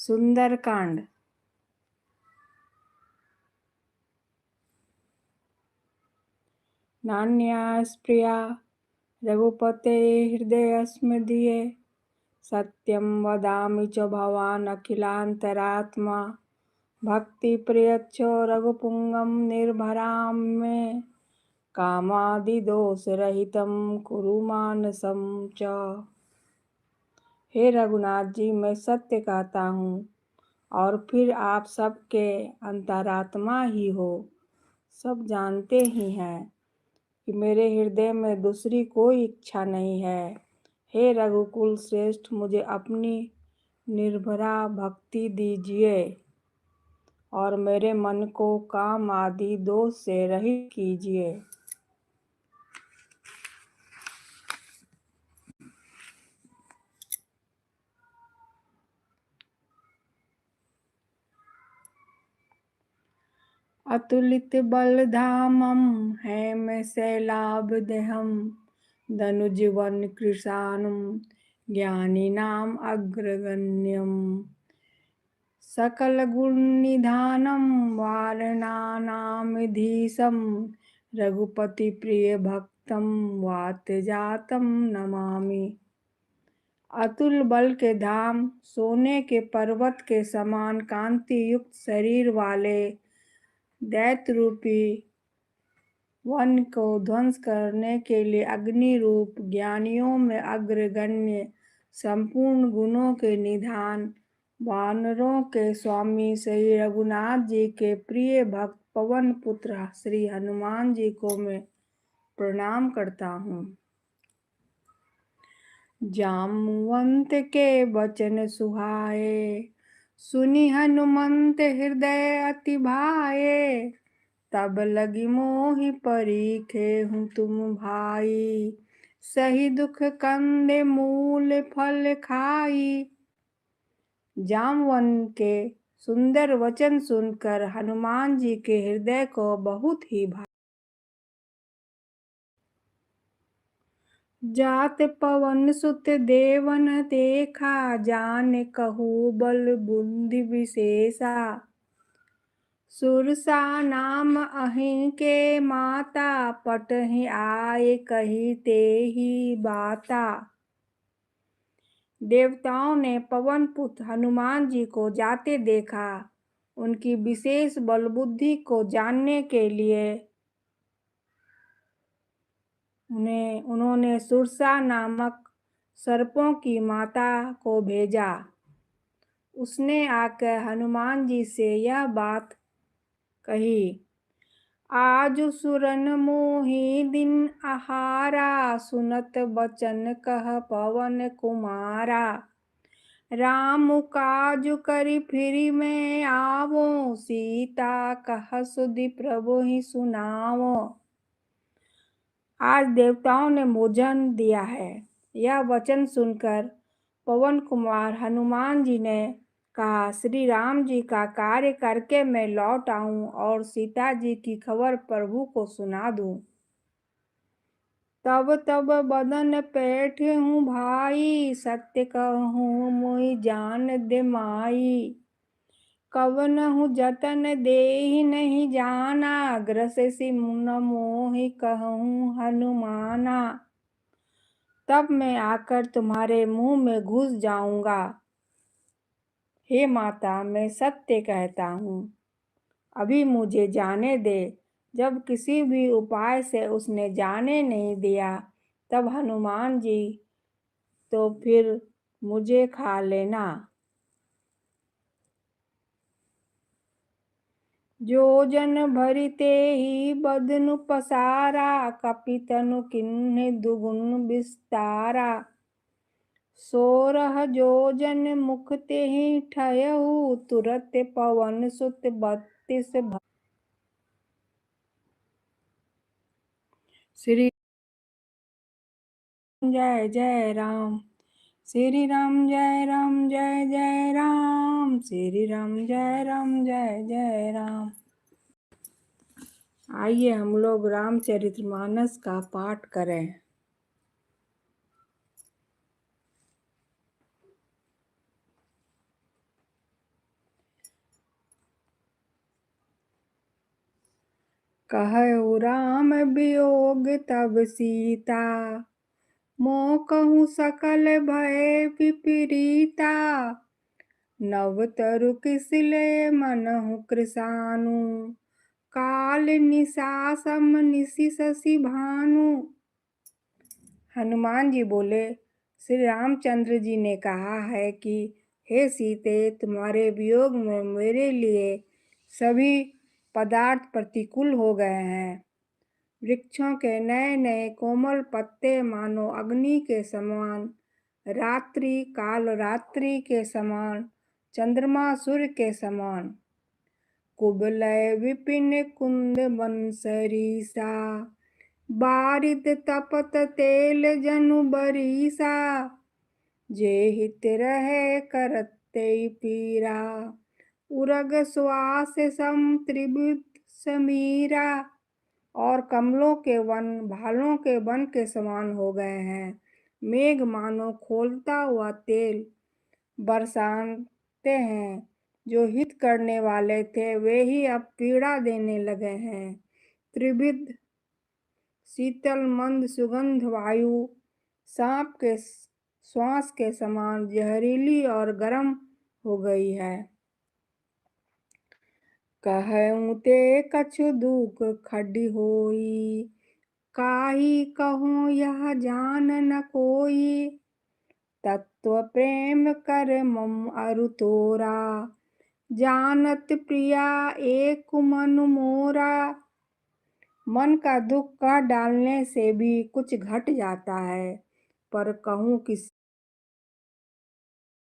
सुंदरकांड। नान्यास्प्रिया रघुपते हृदयस्मदीये सत्यं वदामि च भवान् अखिलान्तरात्मा भक्तिप्रियच्छो रघुपुंगं निर्भरां मे कामादिदोषरहितं कुरु मानसं च। हे रघुनाथ जी, मैं सत्य कहता हूँ और फिर आप सबके अंतरात्मा ही हो। सब जानते ही हैं कि मेरे हृदय में दूसरी कोई इच्छा नहीं है। हे रघुकुल श्रेष्ठ, मुझे अपनी निर्भरा भक्ति दीजिए और मेरे मन को काम आदि दोष से रहित कीजिए। अतुलित बलधामं हेम शैलाभदेहं धनुजीवन कृशानं ज्ञानिनाम् अग्रगण्यम् सकल गुण निधानम वारणानामधीशं रघुपति प्रिय भक्तम वात जातम नमामि। अतुल बल के धाम, सोने के पर्वत के समान कांति युक्त शरीर वाले दैत्य रूपी वन को ध्वंस करने के लिए अग्नि रूप, ज्ञानियों में अग्रगण्य, संपूर्ण गुणों के निधान, वानरों के स्वामी श्री रघुनाथ जी के प्रिय भक्त पवन पुत्र श्री हनुमान जी को मैं प्रणाम करता हूँ। जामवंत के वचन सुहाए, सुनी हनुमंत हृदय अति भाए। तब लगी मोहि परीखे हूँ तुम भाई, सही दुख कंदे मूल फल खाई। जामवंत के सुंदर वचन सुनकर हनुमान जी के हृदय को बहुत ही भाया। जात पवन सुत देवन देखा, जान कहू बल बुद्धि विशेषा। सुरसा नाम अहि के माता, पटहि आए कही ते ही बाता। देवताओं ने पवन पुत्र हनुमान जी को जाते देखा। उनकी विशेष बल बुद्धि को जानने के लिए उन्होंने सुरसा नामक सर्पों की माता को भेजा। उसने आकर हनुमान जी से यह बात कही, आज सुरन मोहि दिन आहारा, सुनत बचन कह पवन कुमारा। राम काज करि फिरि मैं आवो, सीता कह सुधि प्रभु ही सुनावो। आज देवताओं ने भोजन दिया है। यह वचन सुनकर पवन कुमार हनुमान जी ने कहा, श्री राम जी का कार्य करके मैं लौट आऊं और सीता जी की खबर प्रभु को सुना दूं। तब बदन पैठे हूँ भाई, सत्य कहूँ मोहि जान दे माई। कवन हूँ जतन देहि नहीं जाना, ग्रससि मुन मोहि कहूँ हनुमाना। तब मैं आकर तुम्हारे मुंह में घुस जाऊंगा। हे माता, मैं सत्य कहता हूँ, अभी मुझे जाने दे। जब किसी भी उपाय से उसने जाने नहीं दिया, तब हनुमान जी तो फिर मुझे खा लेना। जो जन भरिते ही बदनु पसारा, कपितनु किन्हि दुगुन विस्तारा। 16 जोजन मुख तेहि ठयहु, तुरत पवन सुत 32 श्री जय जय राम, श्री राम जय राम जय जय राम, श्री राम जय राम जय जय राम। आइए हम लोग रामचरितमानस का पाठ करें। कहु राम वियोग तब सीता, मोह कहूँ सकल भय विपरीता। नव तरु किसले मनहु कृसानु, काल निशा सम निशि शशि भानु। हनुमान जी बोले, श्री रामचंद्र जी ने कहा है कि हे सीते, तुम्हारे वियोग में मेरे लिए सभी पदार्थ प्रतिकूल हो गए हैं। वृक्षों के नए नए कोमल पत्ते मानो अग्नि के समान, रात्रि काल रात्रि के समान, चंद्रमा सूर्य के समान। कुबलय विपिन कुंद बन सरीसा, बारिद तपत तेल जनु बरीसा। जे हित रहे करते पीरा, उरग श्वास सम त्रिभुज समीरा। और कमलों के वन भालों के वन के समान हो गए हैं। मेघ मानो खोलता हुआ तेल बरसाते हैं। जो हित करने वाले थे वे ही अब पीड़ा देने लगे हैं। त्रिविध शीतल मंद सुगंध वायु सांप के श्वास के समान जहरीली और गर्म हो गई है। कहूँ ते कछु दुख खड्डी होई, काहि कहूँ यह जान न कोई। तत्व प्रेम कर मम अरु तोरा, जानत प्रिया एक मन मोरा। मन का दुख कह डालने से भी कुछ घट जाता है, पर कहूँ किस